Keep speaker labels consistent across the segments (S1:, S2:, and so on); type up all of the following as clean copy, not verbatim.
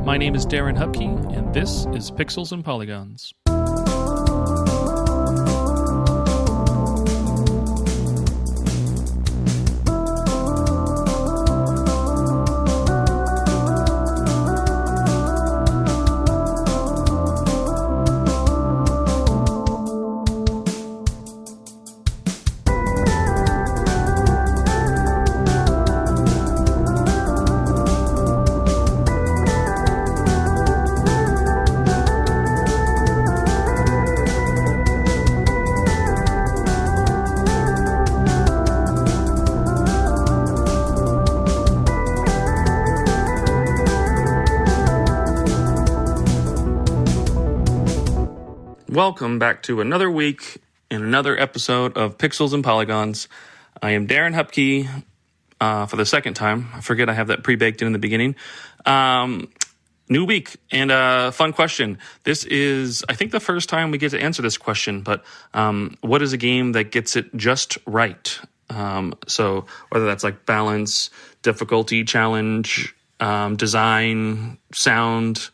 S1: My name is Darren Hupke, and this is Pixels and Polygons. Welcome back to another week and another episode of Pixels and Polygons. I am Darren Hupke for the second time. I forget I have that pre-baked in the beginning. New week and a fun question. This is, I think, the first time we get to answer this question, but what is a game that gets it just right? So whether that's like balance, difficulty, challenge, design, sound,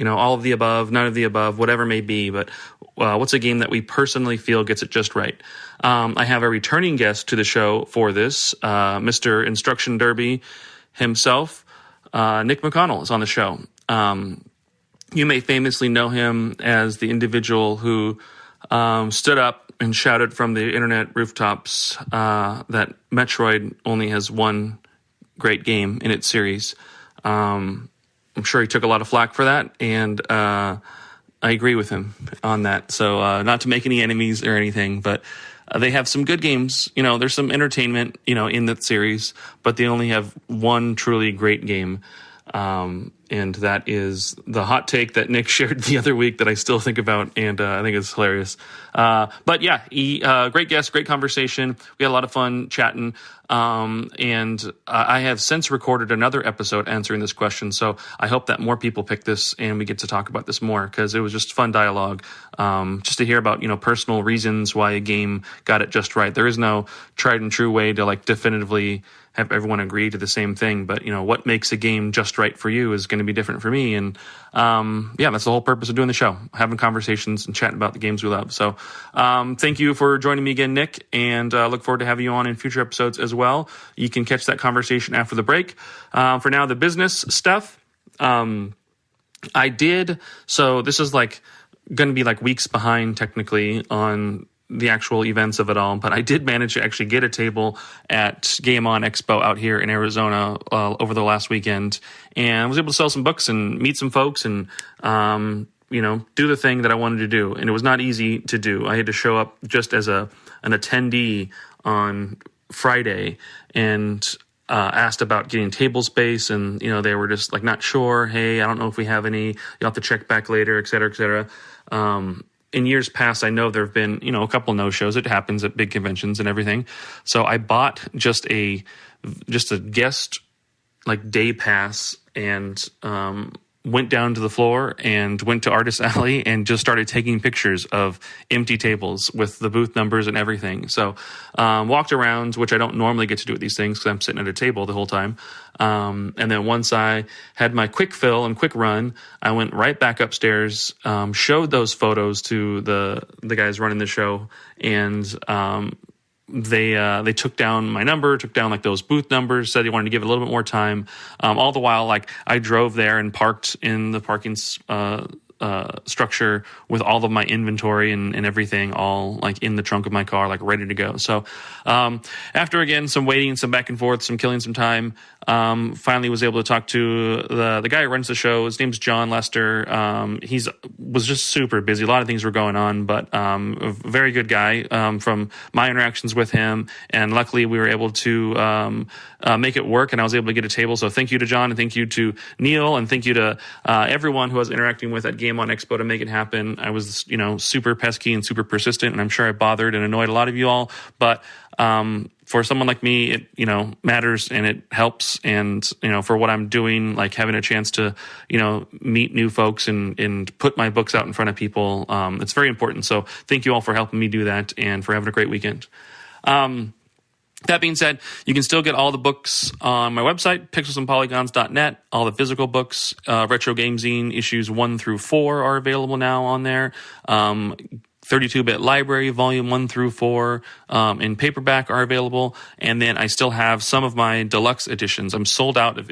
S1: all of the above, none of the above, whatever it may be, but what's a game that we personally feel gets it just right? I have a returning guest to the show for this, Mr. Instruction Derby himself, Nic McConnell is on the show. You may famously know him as the individual who stood up and shouted from the internet rooftops that Metroid only has one great game in its series. I'm sure he took a lot of flack for that, and I agree with him on that. So not to make any enemies or anything, but they have some good games. There's some entertainment, in that series, but they only have one truly great game. And that is the hot take that Nick shared the other week that I still think about, and I think it's hilarious. But yeah, great guest, great conversation. We had a lot of fun chatting. And I have since recorded another episode answering this question, so I hope that more people pick this and we get to talk about this more, because it was just fun dialogue, just to hear about, personal reasons why a game got it just right. There is no tried and true way to definitively have everyone agree to the same thing, but what makes a game just right for you is going to be different for me, and that's the whole purpose of doing the show, having conversations and chatting about the games we love. So thank you for joining me again, Nick, and look forward to having you on in future episodes as well. You can catch that conversation after the break. For now, the business stuff. So this is going to be weeks behind technically on the actual events of it all, but I did manage to actually get a table at Game On Expo out here in Arizona over the last weekend, and I was able to sell some books and meet some folks and do the thing that I wanted to do. And it was not easy to do. I had to show up just as an attendee on Friday and asked about getting table space, and they were just not sure. Hey, I don't know if we have any. You'll have to check back later, et cetera, et cetera. In years past, I know there have been, a couple no-shows. It happens at big conventions and everything. So I bought just a guest day pass and went down to the floor and went to Artist Alley and just started taking pictures of empty tables with the booth numbers and everything. So walked around, which I don't normally get to do at these things because I'm sitting at a table the whole time. And then once I had my quick fill and quick run, I went right back upstairs, showed those photos to the guys running the show, and they took down my number, took down those booth numbers, said they wanted to give it a little bit more time. All the while, I drove there and parked in the parking structure with all of my inventory and everything all in the trunk of my car, ready to go. So after again some waiting, some back and forth, some killing some time, finally was able to talk to the guy who runs the show. His name's John Lester. Was just super busy. A lot of things were going on, but a very good guy from my interactions with him, and luckily we were able to make it work, and I was able to get a table. So thank you to John, and thank you to Neil, and thank you to everyone who I was interacting with at Game On Expo to make it happen. I was, super pesky and super persistent, and I'm sure I bothered and annoyed a lot of you all, but for someone like me, it, matters and it helps. And, for what I'm doing, having a chance to, meet new folks and put my books out in front of people, it's very important. So thank you all for helping me do that and for having a great weekend. That being said, you can still get all the books on my website, pixelsandpolygons.net. All the physical books, Retro Game Zine issues 1 through 4 are available now on there. 32-bit library, volume 1 through 4, in paperback are available. And then I still have some of my deluxe editions. I'm sold out of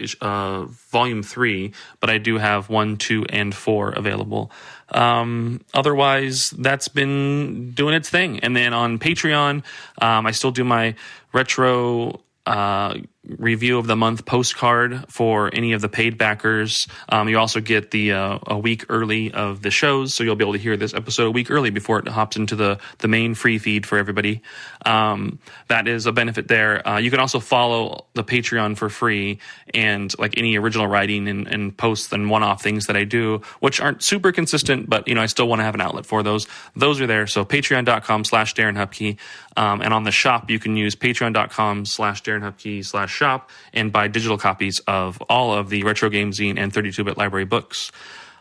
S1: volume 3, but I do have 1, 2, and 4 available. Otherwise, that's been doing its thing. And then on Patreon, I still do my retro review of the month postcard for any of the paid backers. You also get the a week early of the shows, so you'll be able to hear this episode a week early before it hops into the main free feed for everybody. That is a benefit there. You can also follow the Patreon for free, and like any original writing and posts and one-off things that I do, which aren't super consistent, but I still want to have an outlet for those. Those are there. So patreon.com/Darren Hupke. And on the shop, you can use patreon.com/Darren Hupke/shop and buy digital copies of all of the Retro Game Zine and 32-bit library books.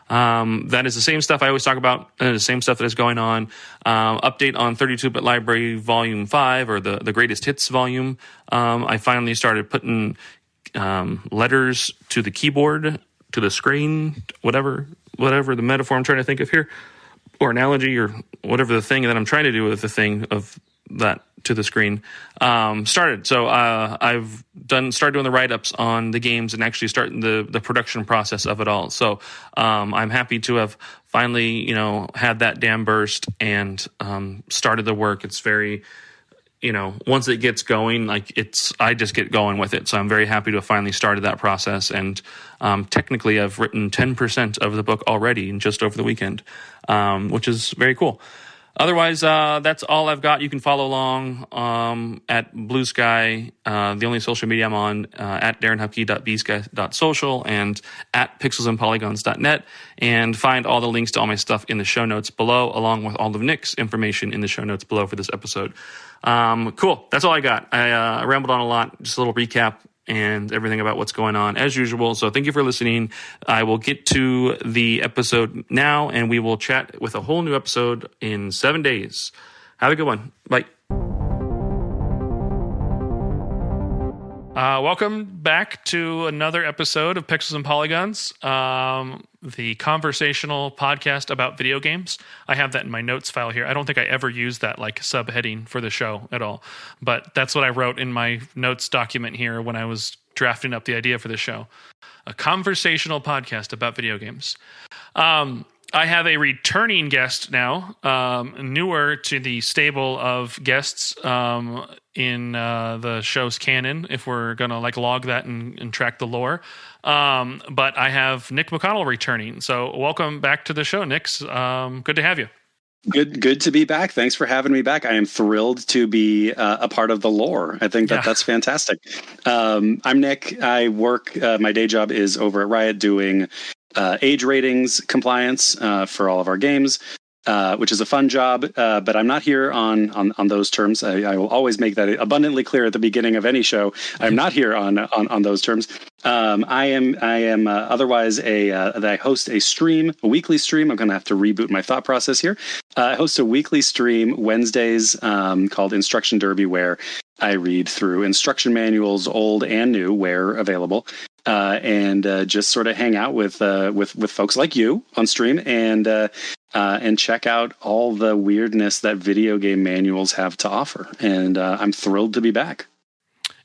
S1: That is the same stuff I always talk about, the same stuff that is going on. Update on 32-bit library volume 5, or the greatest hits volume. I finally started putting letters to the keyboard, to the screen, whatever the metaphor I'm trying to think of here, or analogy, or whatever the thing that I'm trying to do with the thing of that to the screen started. So I've started doing the write-ups on the games and actually starting the production process of it all. So I'm happy to have finally had that dam burst and started the work. It's very once it gets going, I just get going with it. So I'm very happy to have finally started that process. And technically I've written 10% of the book already in just over the weekend, which is very cool. Otherwise, that's all I've got. You can follow along at Blue Sky, the only social media I'm on, at darrenhupke.bsky.social and at pixelsandpolygons.net, and find all the links to all my stuff in the show notes below, along with all of Nic's information in the show notes below for this episode. Cool. That's all I got. I rambled on a lot. Just a little recap and everything about what's going on as usual. So thank you for listening. I will get to the episode now, and we will chat with a whole new episode in 7 days. Have a good one. Bye. Welcome back to another episode of Pixels and Polygons, the conversational podcast about video games. I have that in my notes file here. I don't think I ever used that subheading for the show at all, but that's what I wrote in my notes document here when I was drafting up the idea for the show. A conversational podcast about video games. I have a returning guest now, newer to the stable of guests in the show's canon, if we're going to log that and track the lore. But I have Nic McConnell returning. So welcome back to the show, Nic. Good to have you.
S2: Good to be back. Thanks for having me back. I am thrilled to be a part of the lore. I think that's fantastic. I'm Nic. I work, my day job is over at Riot doing age ratings compliance for all of our games, which is a fun job, but I'm not here on those terms. I will always make that abundantly clear at the beginning of any show. I'm not here on those terms. I am otherwise I host a weekly stream. I'm going to have to reboot my thought process here. I host a weekly stream Wednesdays called Instruction Derby, where I read through instruction manuals, old and new, where available. And just sort of hang out with folks like you on stream and check out all the weirdness that video game manuals have to offer. And I'm thrilled to be back.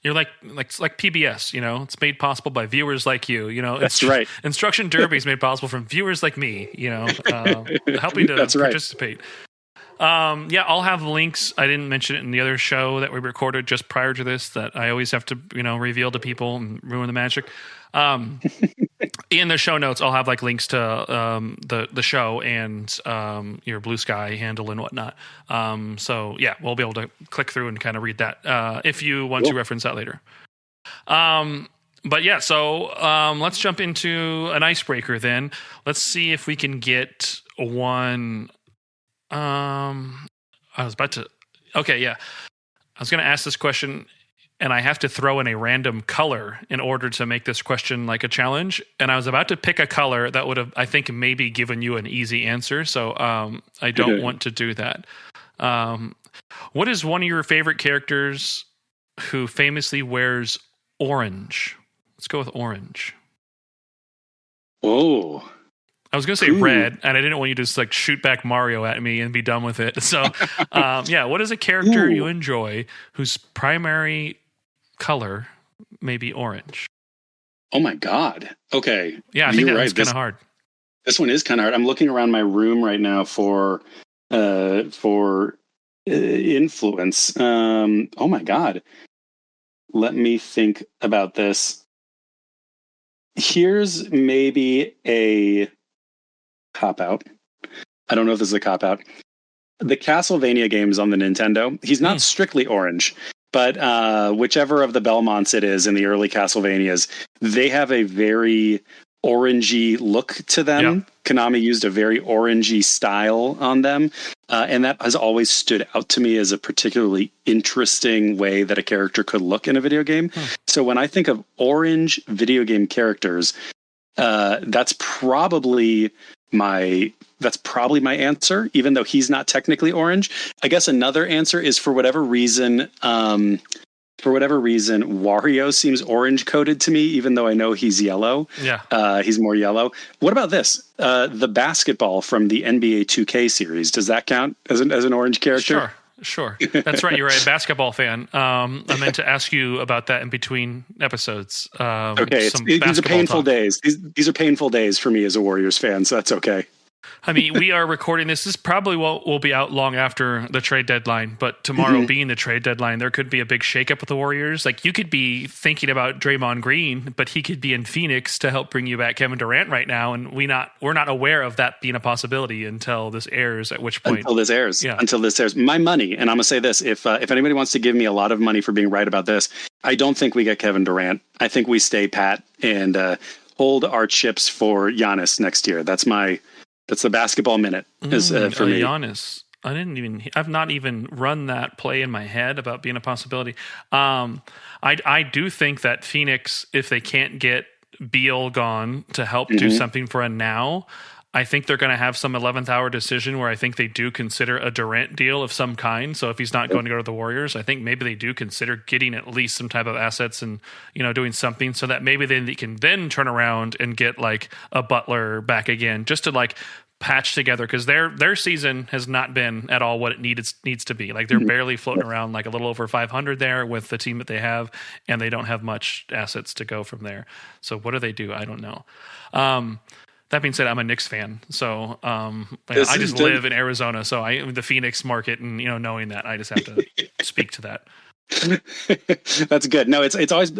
S1: You're like PBS, it's made possible by viewers like you.
S2: That's right.
S1: Instruction Derby is made possible from viewers like me. Helping to participate. Right. I'll have links. I didn't mention it in the other show that we recorded just prior to this that I always have to, reveal to people and ruin the magic. In the show notes, I'll have links to the show and your Blue Sky handle and whatnot. We'll be able to click through and kind of read that if you want to reference that later. Let's jump into an icebreaker then. Let's see if we can get one. I was going to ask this question, and I have to throw in a random color in order to make this question like a challenge. And I was about to pick a color that would have, I think, maybe given you an easy answer. So I don't want to do that. What is one of your favorite characters who famously wears orange. Let's go with orange.
S2: Oh.
S1: I was going to say red, and I didn't want you to just like shoot back Mario at me and be done with it. So, what is a character you enjoy whose primary color may be orange?
S2: Oh my God. Okay.
S1: Yeah, I think that's kind of hard.
S2: This one is kind of hard. I'm looking around my room right now for influence. Oh my God. Let me think about this. Here's maybe a cop-out. I don't know if this is a cop-out. The Castlevania games on the Nintendo, he's not strictly orange, but whichever of the Belmonts it is in the early Castlevanias, they have a very orangey look to them. Yep. Konami used a very orangey style on them, and that has always stood out to me as a particularly interesting way that a character could look in a video game. So when I think of orange video game characters, that's probably my answer, even though he's not technically orange. I guess another answer is for whatever reason, Wario seems orange coated to me, even though I know he's yellow. Yeah. He's more yellow. What about this? The basketball from the NBA 2K series. Does that count as an orange character?
S1: Sure. That's right. You're a basketball fan. I meant to ask you about that in between episodes.
S2: Okay. These are painful days. These are painful days for me as a Warriors fan, so that's okay.
S1: I mean, we are recording this. This probably will be out long after the trade deadline, but tomorrow being the trade deadline, there could be a big shakeup with the Warriors. Like, you could be thinking about Draymond Green, but he could be in Phoenix to help bring you back Kevin Durant right now, and we're not aware of that being a possibility until this airs, at which point...
S2: Until this airs. My money, and I'm going to say this, if anybody wants to give me a lot of money for being right about this, I don't think we get Kevin Durant. I think we stay pat and hold our chips for Giannis next year. That's the basketball minute for me.
S1: Giannis. I've not even run that play in my head about being a possibility. I do think that Phoenix, if they can't get Beal gone to help do something for a now, I think they're going to have some 11th hour decision where I think they do consider a Durant deal of some kind. So if he's not going to go to the Warriors, I think maybe they do consider getting at least some type of assets and, doing something so that maybe they can then turn around and get like a Butler back again, just to like patch together, because their season has not been at all what it needs to be. Like, they're barely floating around like a little over 500 there with the team that they have, and they don't have much assets to go from there. So what do they do? I don't know. That being said, I'm a Knicks fan, so I just live in Arizona, so the Phoenix market, and knowing that, I just have to speak to that.
S2: That's good. No, it's always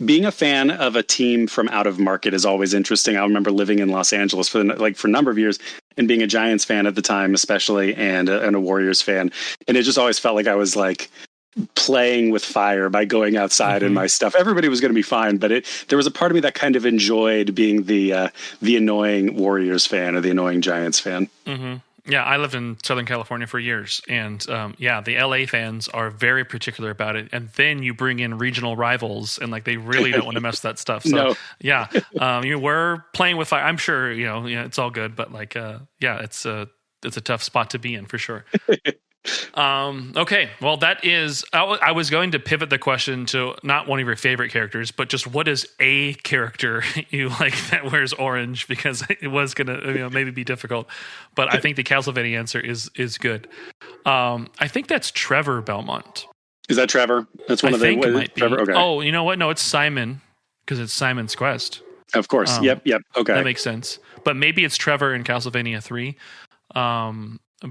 S2: being a fan of a team from out of market is always interesting. I remember living in Los Angeles for a number of years and being a Giants fan at the time, especially, and a Warriors fan, and it just always felt like I was like playing with fire by going outside and my stuff. Everybody was going to be fine, but there was a part of me that kind of enjoyed being the annoying Warriors fan or the annoying Giants fan.
S1: Yeah, I lived in Southern California for years, and the LA fans are very particular about it. And then you bring in regional rivals, and like they really don't want to mess with that stuff. So we're playing with fire. I'm sure it's all good, but like it's a tough spot to be in for sure. Okay, well, that is... I was going to pivot the question to not one of your favorite characters, but just what is a character you like that wears orange, because it was going to maybe be difficult. But I think the Castlevania answer is good. I think that's Trevor Belmont.
S2: Is that Trevor? That's one of the...
S1: it might be.
S2: Trevor? Okay.
S1: Oh, you know what? No, it's Simon, because it's Simon's Quest.
S2: Of course. Yep. Okay.
S1: That makes sense. But maybe it's Trevor in Castlevania 3.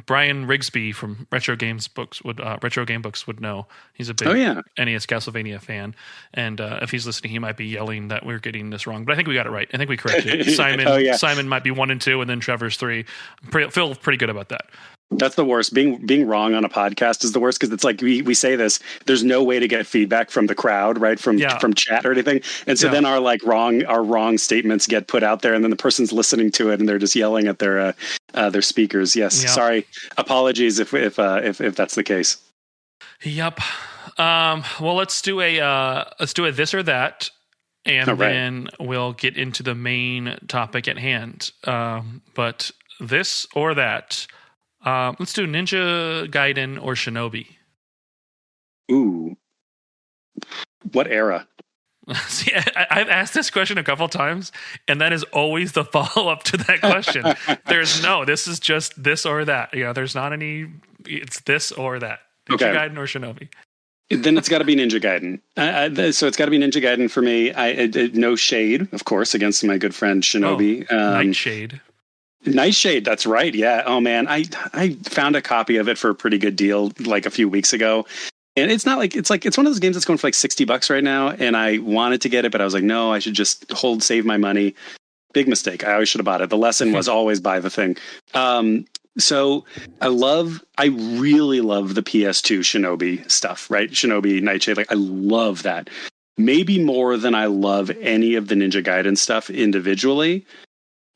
S1: Brian Rigsby from Retro Game Books would know. He's a big NES Castlevania fan, and if he's listening, he might be yelling that we're getting this wrong. But I think we got it right. I think we corrected it. Simon might be 1 and 2, and then Trevor's 3. Feel pretty good about that.
S2: That's the worst. Being wrong on a podcast is the worst, because it's like we say this. There's no way to get feedback from the crowd, right? From chat or anything, and so then our wrong statements get put out there, and then the person's listening to it and they're just yelling at their speakers. Yes, sorry, apologies if that's the case.
S1: Yep. Well, let's do a this or that, and then we'll get into the main topic at hand. But this or that. Let's do Ninja Gaiden or Shinobi.
S2: Ooh. What era?
S1: See, I've asked this question a couple times, and that is always the follow-up to that question. This is just this or that. There's not any, it's this or that. Ninja Gaiden or Shinobi.
S2: Then it's got to be Ninja Gaiden. So it's got to be Ninja Gaiden for me. No shade, of course, against my good friend Shinobi.
S1: Nightshade.
S2: Nightshade, that's right. Yeah. Oh man, I found a copy of it for a pretty good deal like a few weeks ago. And it's not like it's one of those games that's going for like $60 right now. And I wanted to get it, but I was like, no, I should just save my money. Big mistake. I always should have bought it. The lesson was always buy the thing. So I really love the PS2 Shinobi stuff, right? Shinobi, Nightshade. Like I love that. Maybe more than I love any of the Ninja Gaiden stuff individually,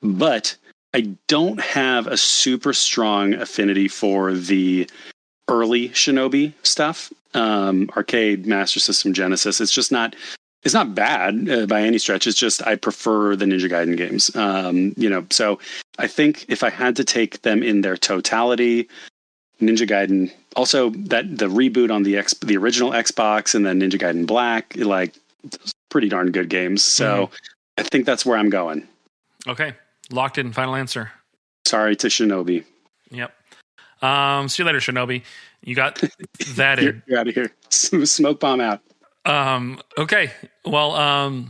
S2: but I don't have a super strong affinity for the early Shinobi stuff. Arcade, Master System, Genesis. It's not bad by any stretch. It's just I prefer the Ninja Gaiden games. So I think if I had to take them in their totality, Ninja Gaiden. Also, that the reboot on the original Xbox and then Ninja Gaiden Black, like pretty darn good games. So I think that's where I'm going.
S1: Okay, locked in. Final answer.
S2: Sorry to Shinobi.
S1: Yep. See you later, Shinobi. You got that in.
S2: You're out of here. Smoke bomb out.
S1: Okay. Well,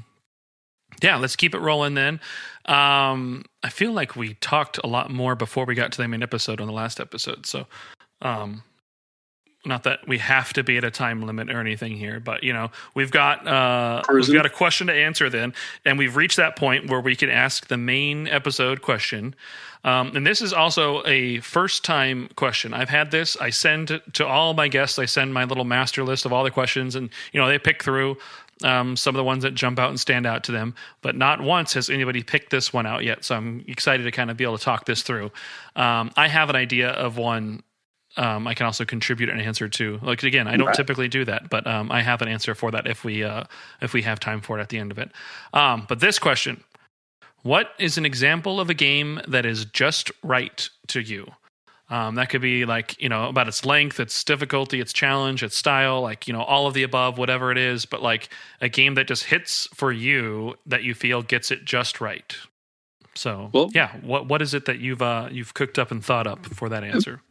S1: yeah, let's keep it rolling then. I feel like we talked a lot more before we got to the main episode on the last episode. So, not that we have to be at a time limit or anything here, but we've got a question to answer then, and we've reached that point where we can ask the main episode question. And this is also a first-time question. I've had this. I send to all my guests. I send my little master list of all the questions, and they pick through some of the ones that jump out and stand out to them. But not once has anybody picked this one out yet. So I'm excited to kind of be able to talk this through. I have an idea of one. I can also contribute an answer to. Like again, I don't typically do that, but I have an answer for that if we have time for it at the end of it. But this question. What is an example of a game that is just right to you? That could be like, about its length, its difficulty, its challenge, its style, like, all of the above, whatever it is, but like a game that just hits for you that you feel gets it just right. So, what is it that you've cooked up and thought up for that answer?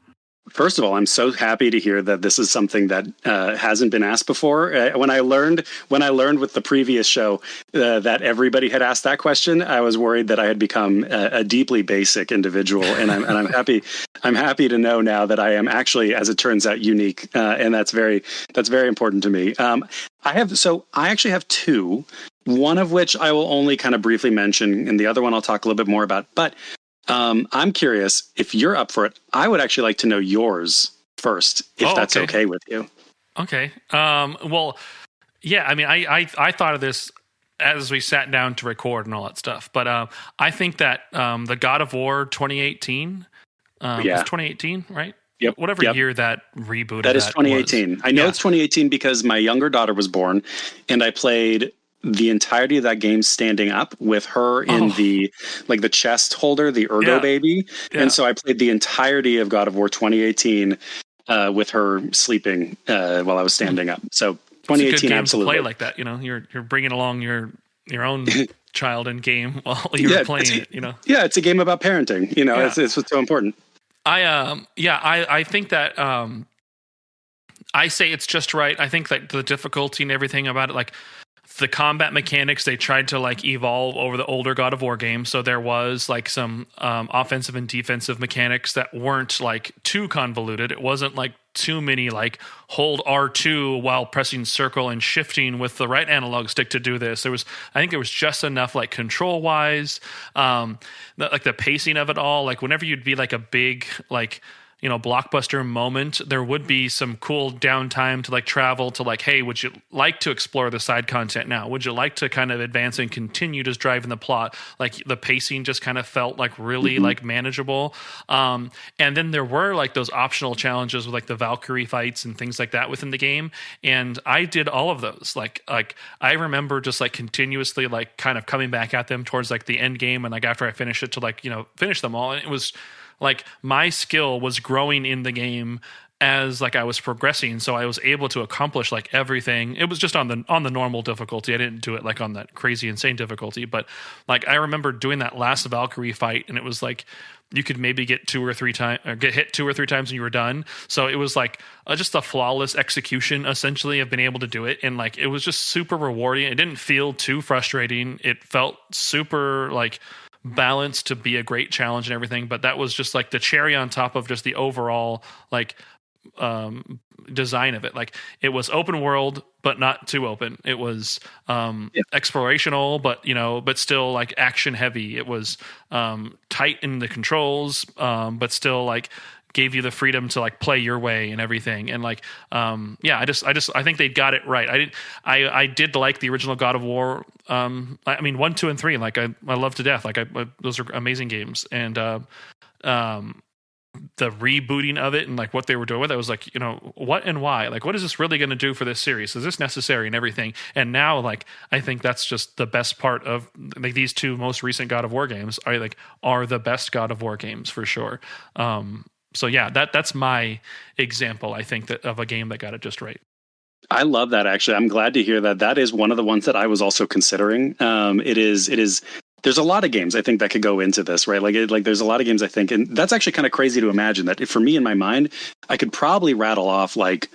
S2: First of all, I'm so happy to hear that this is something that hasn't been asked before. When I learned with the previous show that everybody had asked that question, I was worried that I had become a deeply basic individual, and I'm happy. I'm happy to know now that I am actually, as it turns out, unique, and that's very important to me. I actually have two. One of which I will only kind of briefly mention, and the other one I'll talk a little bit more about, but. I'm curious if you're up for it. I would actually like to know yours first, if that's okay with you.
S1: Okay. Well, yeah. I mean, I thought of this as we sat down to record and all that stuff, but I think that the God of War 2018, it's 2018, right?
S2: Yep.
S1: Whatever year that reboot.
S2: That is 2018.
S1: Was.
S2: I know it's 2018 because my younger daughter was born, and I played the entirety of that game standing up with her in the chest holder, the Ergo baby. Yeah. And so I played the entirety of God of War 2018 with her sleeping while I was standing up. So 2018,
S1: it's a good game
S2: absolutely.
S1: To play like that, you're bringing along your own child in game while you're playing it.
S2: Yeah, it's a game about parenting. It's what's so important.
S1: I think that I say it's just right. I think that the difficulty and everything about it, like. The combat mechanics, they tried to like evolve over the older God of War games. So there was like some offensive and defensive mechanics that weren't like too convoluted. It wasn't like too many like hold R2 while pressing circle and shifting with the right analog stick to do this. I think there was just enough like control wise, like the pacing of it all. Like whenever you'd be like a big like blockbuster moment, there would be some cool downtime to like travel to like, hey, would you like to explore the side content now? Would you like to kind of advance and continue just driving the plot? Like the pacing just kind of felt like really like manageable. And then there were like those optional challenges with like the Valkyrie fights and things like that within the game. And I did all of those. Like I remember just like continuously like kind of coming back at them towards like the end game. And like after I finished it to like, finish them all. And it was like my skill was growing in the game
S3: as like I was progressing, so I was able to accomplish like everything. It was just on the normal difficulty. I didn't do it like on that crazy insane difficulty, but like I remember doing that last Valkyrie fight, and it was like you could maybe get hit 2 or 3 times and you were done. So it was like just a flawless execution essentially of being able to do it, and like it was just super rewarding. It didn't feel too frustrating. It felt super like balanced to be a great challenge and everything, but that was just like the cherry on top of just the overall like design of it. Like it was open world but not too open. It was explorational but still like action heavy. It was tight in the controls, but still like gave you the freedom to like play your way and everything. And like I think they got it right. I did like the original God of War. I mean 1, 2, and 3 like I love to death. Like those are amazing games. And the rebooting of it and like what they were doing with it, I was like, what and why? Like, what is this really going to do for this series? Is this necessary and everything? And now, like, I think that's just the best part of like these 2 most recent God of War games are the best God of War games for sure. So yeah, that's my example. I think that of a game that got it just right.
S2: I love that. Actually, I'm glad to hear that. That is one of the ones that I was also considering. It is. There's a lot of games I think that could go into this, right? Like there's a lot of games I think, and that's actually kind of crazy to imagine that for me in my mind, I could probably rattle off like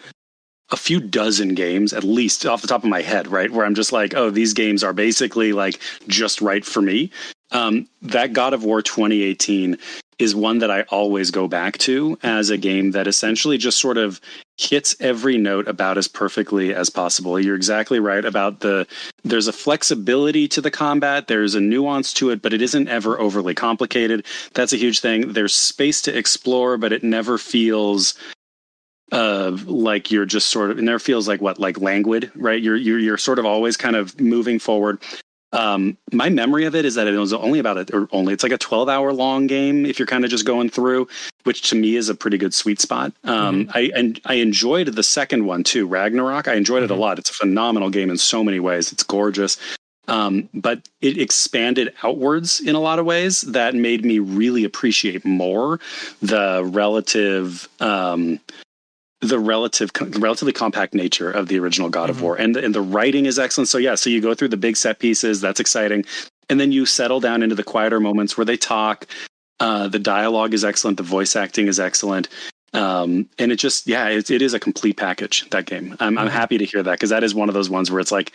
S2: a few dozen games at least off the top of my head, right? Where I'm just like, oh, these games are basically like just right for me. That God of War 2018 is one that I always go back to as a game that essentially just sort of hits every note about as perfectly as possible. You're exactly right about there's a flexibility to the combat. There's a nuance to it, but it isn't ever overly complicated. That's a huge thing. There's space to explore, but it never feels like you're just sort of, it never feels like languid, right? You're sort of always kind of moving forward. My memory of it is that it was it's like a 12-hour long game if you're kind of just going through, which to me is a pretty good sweet spot. I enjoyed the second one too, Ragnarok. I enjoyed it a lot. It's a phenomenal game in so many ways. It's gorgeous. But it expanded outwards in a lot of ways that made me really appreciate more the relatively compact nature of the original God of War, and the writing is excellent. So you go through the big set pieces, that's exciting, and then you settle down into the quieter moments where they talk. The dialogue is excellent, the voice acting is excellent, and it just it is a complete package. That game, I'm happy to hear that, because that is one of those ones where it's like,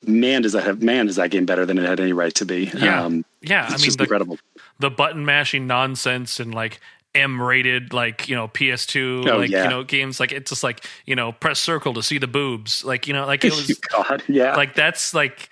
S2: is that game better than it had any right to be? It's just incredible.
S3: The button mashing nonsense and like M-rated, like, PS2, games, like it's just like, press circle to see the boobs, like, like it was
S2: God, yeah,
S3: like that's like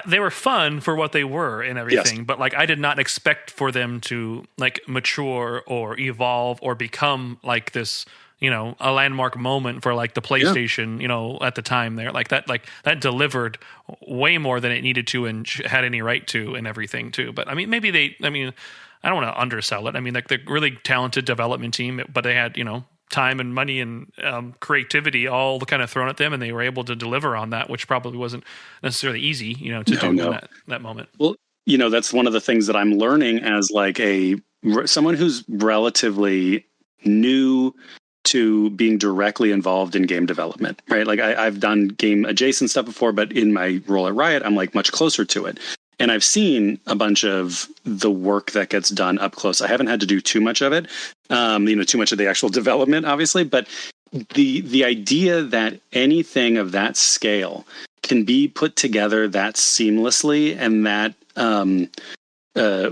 S3: they were fun for what they were and everything, but like I did not expect for them to like mature or evolve or become like this, a landmark moment for like the PlayStation, at the time there, like that delivered way more than it needed to and had any right to and everything too. But I mean, I don't want to undersell it. I mean, like they're really talented development team, but they had, time and money and creativity all kind of thrown at them, and they were able to deliver on that, which probably wasn't necessarily easy, to do in that moment.
S2: Well, that's one of the things that I'm learning as like someone who's relatively new to being directly involved in game development, right? Like I've done game adjacent stuff before, but in my role at Riot, I'm like much closer to it. And I've seen a bunch of the work that gets done up close. I haven't had to do too much of it, too much of the actual development, obviously. But the idea that anything of that scale can be put together that seamlessly and that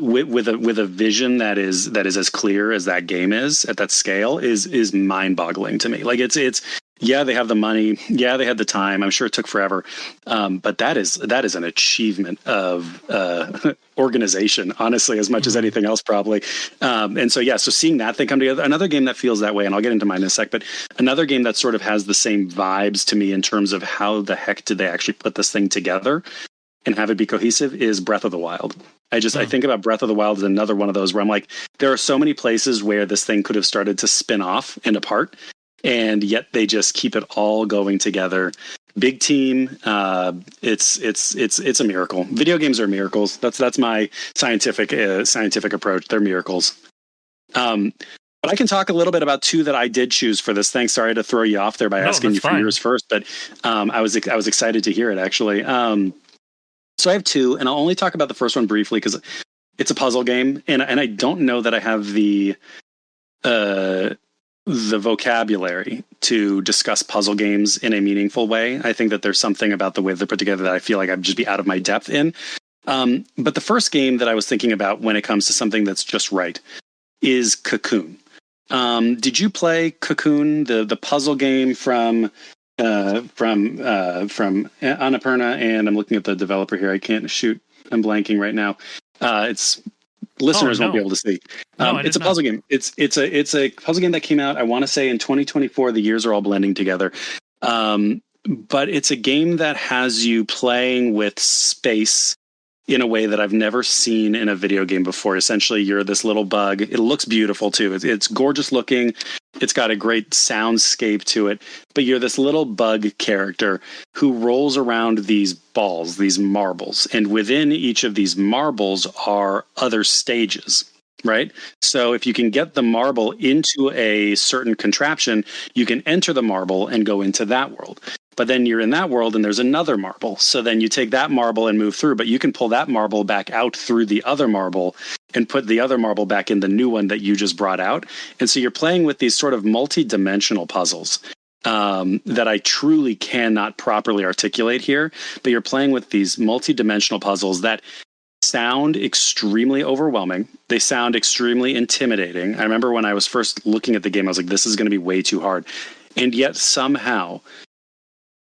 S2: with a vision that is as clear as that game is at that scale is mind-boggling to me. Like it's they have the money. Yeah, they had the time. I'm sure it took forever. But that is an achievement of organization, honestly, as much as anything else, probably. And so seeing that thing come together, another game that feels that way, and I'll get into mine in a sec, but another game that sort of has the same vibes to me in terms of how the heck did they actually put this thing together and have it be cohesive is Breath of the Wild. I think about Breath of the Wild as another one of those where I'm like, there are so many places where this thing could have started to spin off and apart, and yet they just keep it all going together. Big team. It's a miracle. Video games are miracles. That's my scientific approach. They're miracles. But I can talk a little bit about two that I did choose for this. Thanks. Sorry to throw you off there by asking you for yours first, but I was excited to hear it, actually. So I have two, and I'll only talk about the first one briefly because it's a puzzle game, and I don't know that I have the vocabulary to discuss puzzle games in a meaningful way. I think that there's something about the way they're put together that I feel like I'd just be out of my depth in. But the first game that I was thinking about when it comes to something that's just right is Cocoon. Did you play Cocoon, the puzzle game from Annapurna? And I'm looking at the developer here. I'm blanking right now. It's listeners won't be able to see. It's a puzzle game. It's a puzzle game that came out, I want to say, in 2024. The years are all blending together. But it's a game that has you playing with space in a way that I've never seen in a video game before. Essentially, you're this little bug. It looks beautiful, too. It's gorgeous looking. It's got a great soundscape to it. But you're this little bug character who rolls around these balls, these marbles. And within each of these marbles are other stages, right? So if you can get the marble into a certain contraption, you can enter the marble and go into that world. But then you're in that world and there's another marble. So then you take that marble and move through, but you can pull that marble back out through the other marble and put the other marble back in the new one that you just brought out. And so you're playing with these sort of multi-dimensional puzzles that I truly cannot properly articulate here. But you're playing with these multi-dimensional puzzles that sound extremely overwhelming. They sound extremely intimidating. I remember when I was first looking at the game, I was like, this is going to be way too hard. And yet somehow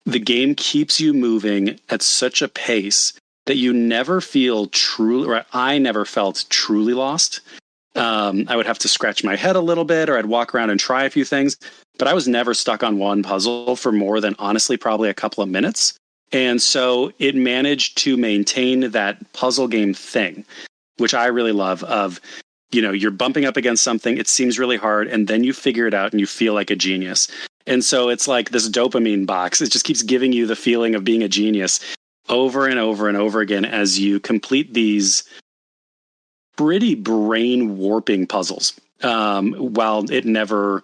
S2: the game keeps you moving at such a pace that you never feel truly, or I never felt truly lost. I would have to scratch my head a little bit, or I'd walk around and try a few things, but I was never stuck on one puzzle for more than, honestly, probably a couple of minutes. And so it managed to maintain that puzzle game thing, which I really love, of, you know, you're bumping up against something, it seems really hard, and then you figure it out and you feel like a genius. And so it's like this dopamine box. It just keeps giving you the feeling of being a genius over and over and over again as you complete these pretty brain warping puzzles. While it never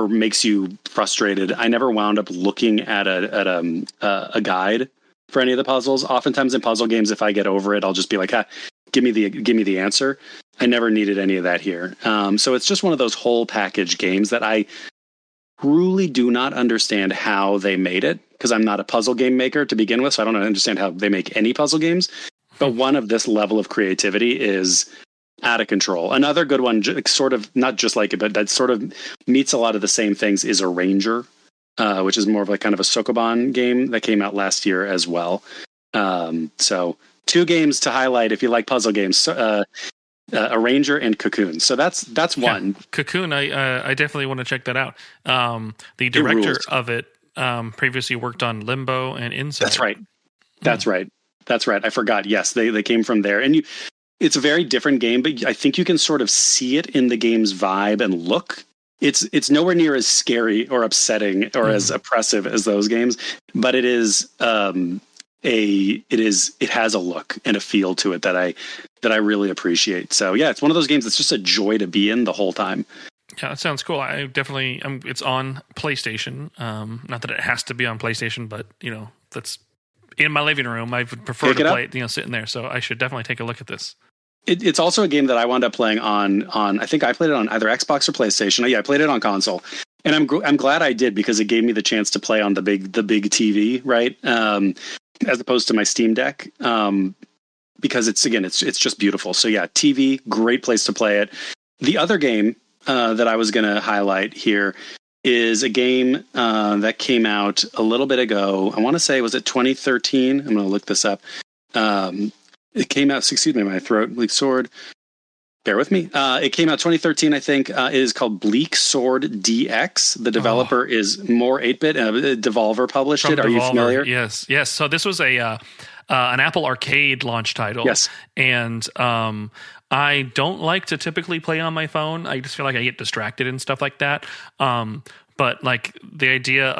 S2: makes you frustrated, I never wound up looking at a guide for any of the puzzles. Oftentimes in puzzle games, if I get over it, I'll just be like, give me the answer. I never needed any of that here. So it's just one of those whole package games that I truly do not understand how they made it, because I'm not a puzzle game maker to begin with, so I don't understand how they make any puzzle games. But one of this level of creativity is out of control. Another good one, sort of not just like it, but that sort of meets a lot of the same things, is Arranger, which is more of like kind of a Sokoban game that came out last year as well. So two games to highlight if you like puzzle games. Arranger and Cocoon. So that's one.
S3: Cocoon, I definitely want to check that out. The director of it previously worked on Limbo and Inside.
S2: That's right. I forgot. Yes, they came from there. And it's a very different game, but I think you can sort of see it in the game's vibe and look. It's nowhere near as scary or upsetting or as oppressive as those games, but it is it has a look and a feel to it that I really appreciate. So yeah, it's one of those games that's just a joy to be in the whole time.
S3: Yeah, that sounds cool. I definitely, it's on PlayStation. Not that it has to be on PlayStation, but you know, that's in my living room. I would prefer to play it, sitting there. So I should definitely take a look at this.
S2: It's also a game that I wound up playing on. I think I played it on either Xbox or PlayStation. Yeah, I played it on console, and I'm glad I did, because it gave me the chance to play on the big TV, right? As opposed to my Steam Deck, because it's just beautiful. So yeah, TV, great place to play it. The other game that I was going to highlight here is a game that came out a little bit ago. I want to say, was it 2013? I'm going to look this up. It came out, excuse me, my throat, Bleak Sword. Bear with me. It came out 2013, I think. It is called Bleak Sword DX. The developer is More 8-Bit. Devolver published it. Are you familiar?
S3: Yes. So this was an Apple Arcade launch title.
S2: Yes.
S3: And I don't like to typically play on my phone. I just feel like I get distracted and stuff like that. But like the idea,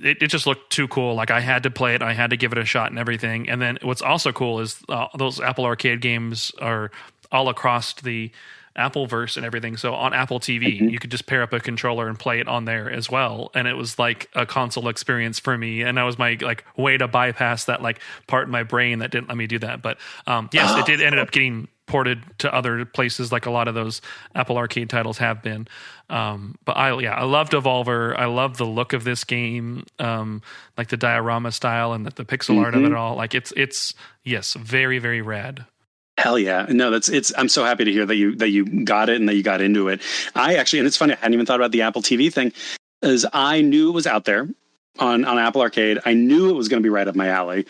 S3: it just looked too cool. Like I had to play it. I had to give it a shot and everything. And then what's also cool is those Apple Arcade games are all across the Appleverse and everything. So on Apple TV, you could just pair up a controller and play it on there as well. And it was like a console experience for me. And that was my like way to bypass that like part in my brain that didn't let me do that. But yes, it did ended up getting ported to other places like a lot of those Apple Arcade titles have been. But I love Devolver. I love the look of this game, like the diorama style and the pixel art of it all. Like it's yes, very, very rad.
S2: Hell yeah. No, I'm so happy to hear that you got it and that you got into it. I actually, and it's funny, I hadn't even thought about the Apple TV thing, as I knew it was out there on Apple Arcade. I knew it was going to be right up my alley.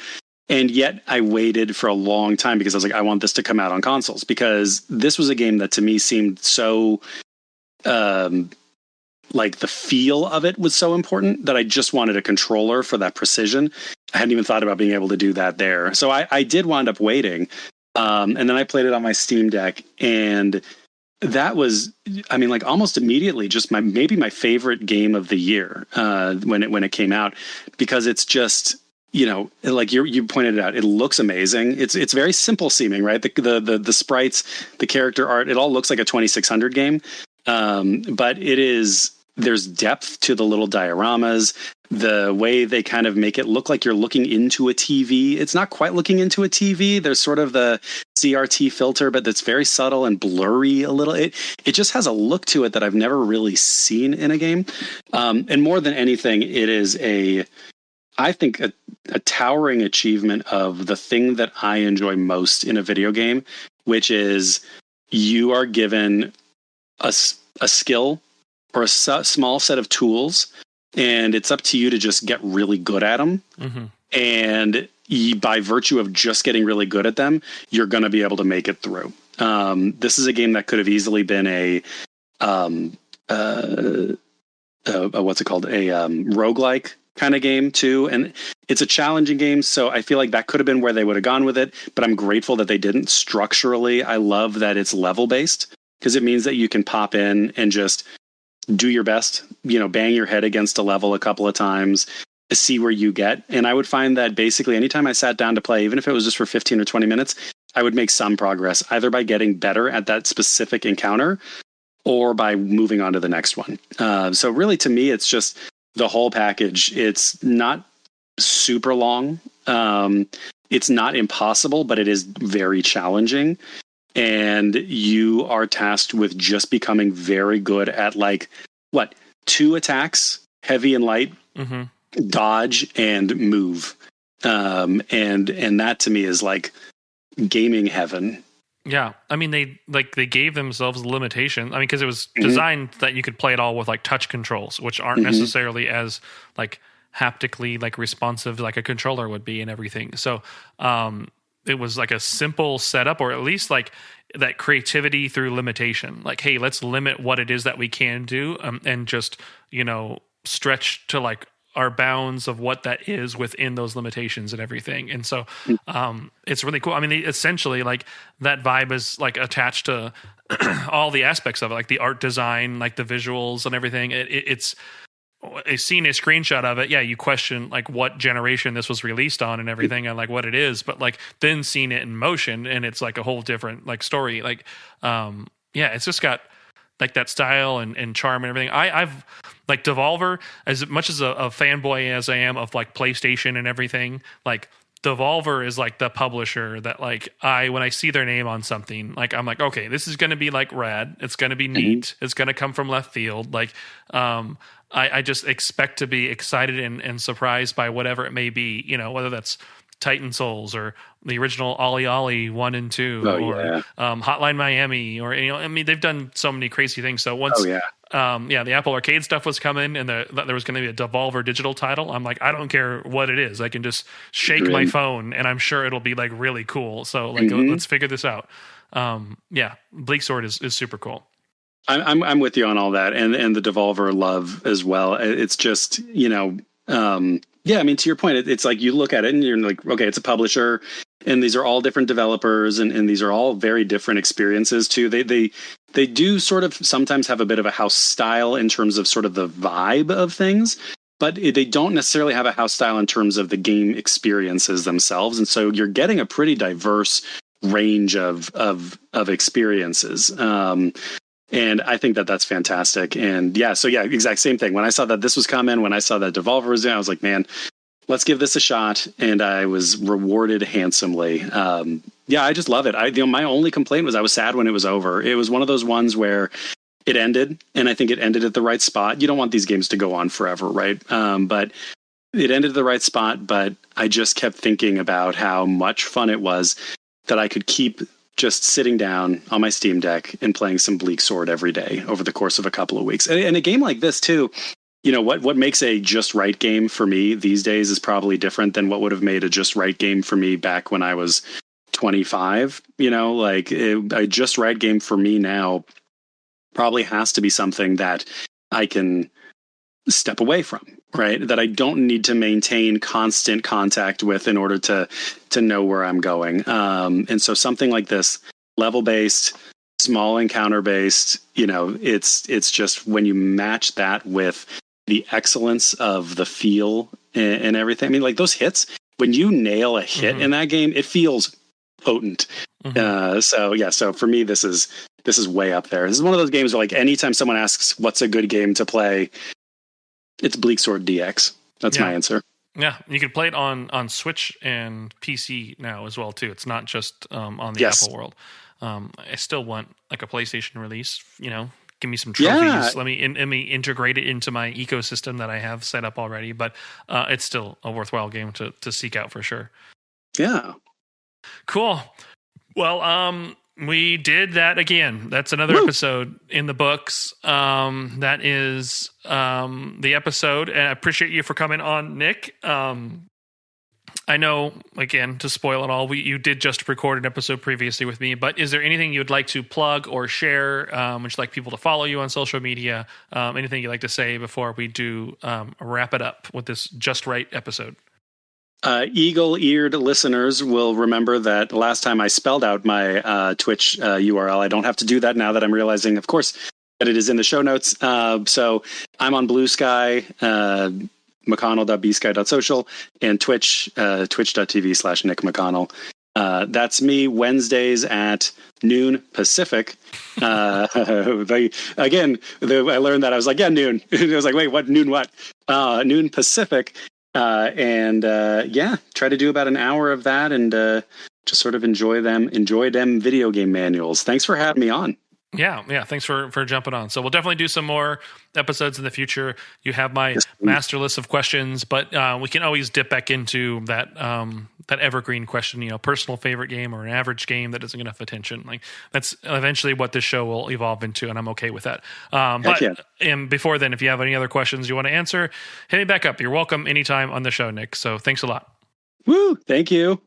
S2: And yet I waited for a long time because I was like, I want this to come out on consoles, because this was a game that to me seemed so, like the feel of it was so important that I just wanted a controller for that precision. I hadn't even thought about being able to do that there. So I did wind up waiting. And then I played it on my Steam Deck, and that was, I mean, like almost immediately just maybe my favorite game of the year, when it came out, because it's just, you know, like you pointed it out, it looks amazing. It's very simple seeming, right? The sprites, the character art, it all looks like a 2600 game. But there's depth to the little dioramas, the way they kind of make it look like you're looking into a TV. It's not quite looking into a TV. There's sort of the CRT filter, but that's very subtle and blurry a little. It just has a look to it that I've never really seen in a game. And more than anything, it is I think a towering achievement of the thing that I enjoy most in a video game, which is you are given a skill or a small set of tools, and it's up to you to just get really good at them. Mm-hmm. And by virtue of just getting really good at them, you're going to be able to make it through. This is a game that could have easily been what's it called? A roguelike kind of game too. And it's a challenging game. So I feel like that could have been where they would have gone with it, but I'm grateful that they didn't. Structurally, I love that it's level based, because it means that you can pop in and just do your best, you know, bang your head against a level a couple of times, see where you get. And I would find that basically anytime I sat down to play, even if it was just for 15 or 20 minutes, I would make some progress, either by getting better at that specific encounter or by moving on to the next one. So really, to me, it's just the whole package. It's not super long. It's not impossible, but it is very challenging. And you are tasked with just becoming very good at like 2 attacks, heavy and light, dodge and move. And that to me is like gaming heaven.
S3: Yeah. I mean, they gave themselves a limitation. I mean, because it was designed that you could play it all with like touch controls, which aren't necessarily as like haptically like responsive like a controller would be and everything. So, it was like a simple setup, or at least like that creativity through limitation. Like, hey, let's limit what it is that we can do, and just, you know, stretch to like our bounds of what that is within those limitations and everything. And so it's really cool. I mean, essentially like that vibe is like attached to all the aspects of it, like the art design, like the visuals and everything. It's seeing a screenshot of it, yeah, you question like what generation this was released on and everything, and like what it is, but like then seeing it in motion, and it's like a whole different like story. Like, yeah, it's just got like that style and charm and everything. I've like Devolver, as much as a fanboy as I am of like PlayStation and everything, like Devolver is like the publisher that like when I see their name on something, like I'm like, okay, this is going to be like rad. It's going to be neat. It's going to come from left field. Like, I just expect to be excited and surprised by whatever it may be, you know, whether that's Titan Souls or the original Ollie Ollie 1 and 2 Hotline Miami, or, you know, I mean, they've done so many crazy things. So once, the Apple Arcade stuff was coming and there was going to be a Devolver digital title, I'm like, I don't care what it is. I can just shake my phone and I'm sure it'll be like really cool. So like, let's figure this out. Bleak Sword is super cool.
S2: I'm with you on all that, and the Devolver love as well. It's just, you know, I mean, to your point, it's like you look at it and you're like, okay, it's a publisher, and these are all different developers, and these are all very different experiences too. They do sort of sometimes have a bit of a house style in terms of sort of the vibe of things, but they don't necessarily have a house style in terms of the game experiences themselves. And so you're getting a pretty diverse range of experiences. And I think that that's fantastic. And exact same thing. When I saw that this was coming, when I saw that Devolver was in, I was like, man, let's give this a shot. And I was rewarded handsomely. I just love it. My only complaint was I was sad when it was over. It was one of those ones where it ended, and I think it ended at the right spot. You don't want these games to go on forever, right? But it ended at the right spot. But I just kept thinking about how much fun it was that I could keep just sitting down on my Steam Deck and playing some Bleak Sword every day over the course of a couple of weeks. And a game like this too, what makes a just right game for me these days is probably different than what would have made a just right game for me back when I was 25. A just right game for me now probably has to be something that I can step away from, right? That I don't need to maintain constant contact with in order to know where I'm going. And so something like this, level-based, small encounter-based, it's just when you match that with the excellence of the feel and everything. I mean, like those hits, when you nail a hit in that game, it feels potent. So for me, this is way up there. This is one of those games where, like, anytime someone asks what's a good game to play, it's Bleak Sword DX. That's my answer.
S3: Yeah, you can play it on Switch and PC now as well too. It's not just on the Apple world. I still want like a PlayStation release. Give me some trophies.
S2: Yeah.
S3: Let me integrate it into my ecosystem that I have set up already. But it's still a worthwhile game to seek out for sure.
S2: Yeah.
S3: Cool. Well, we did that again. That's another episode in the books. That is the episode, and I appreciate you for coming on, Nic. I know, again, to spoil it all, you did just record an episode previously with me, but is there anything you'd like to plug or share? Would you like people to follow you on social media? Anything you'd like to say before we do wrap it up with this Just Right episode?
S2: Eagle-eared listeners will remember that last time I spelled out my Twitch URL. I don't have to do that now that I'm realizing, of course, that it is in the show notes. So I'm on Blue Sky, mcconnell.bsky.social, and Twitch, twitch.tv/Nic McConnell. That's me Wednesdays at noon Pacific. I learned that. I was like, noon. I was like, wait, what? Noon what? Noon Pacific. Try to do about an hour of that and just sort of enjoy them video game manuals. Thanks for having me on.
S3: Yeah. Thanks for jumping on. So we'll definitely do some more episodes in the future. You have my master list of questions, but we can always dip back into that evergreen question, personal favorite game or an average game that doesn't get enough attention. Like that's eventually what this show will evolve into, and I'm okay with that. And before then, if you have any other questions you want to answer, hit me back up. You're welcome anytime on the show, Nic. So thanks a lot.
S2: Woo! Thank you.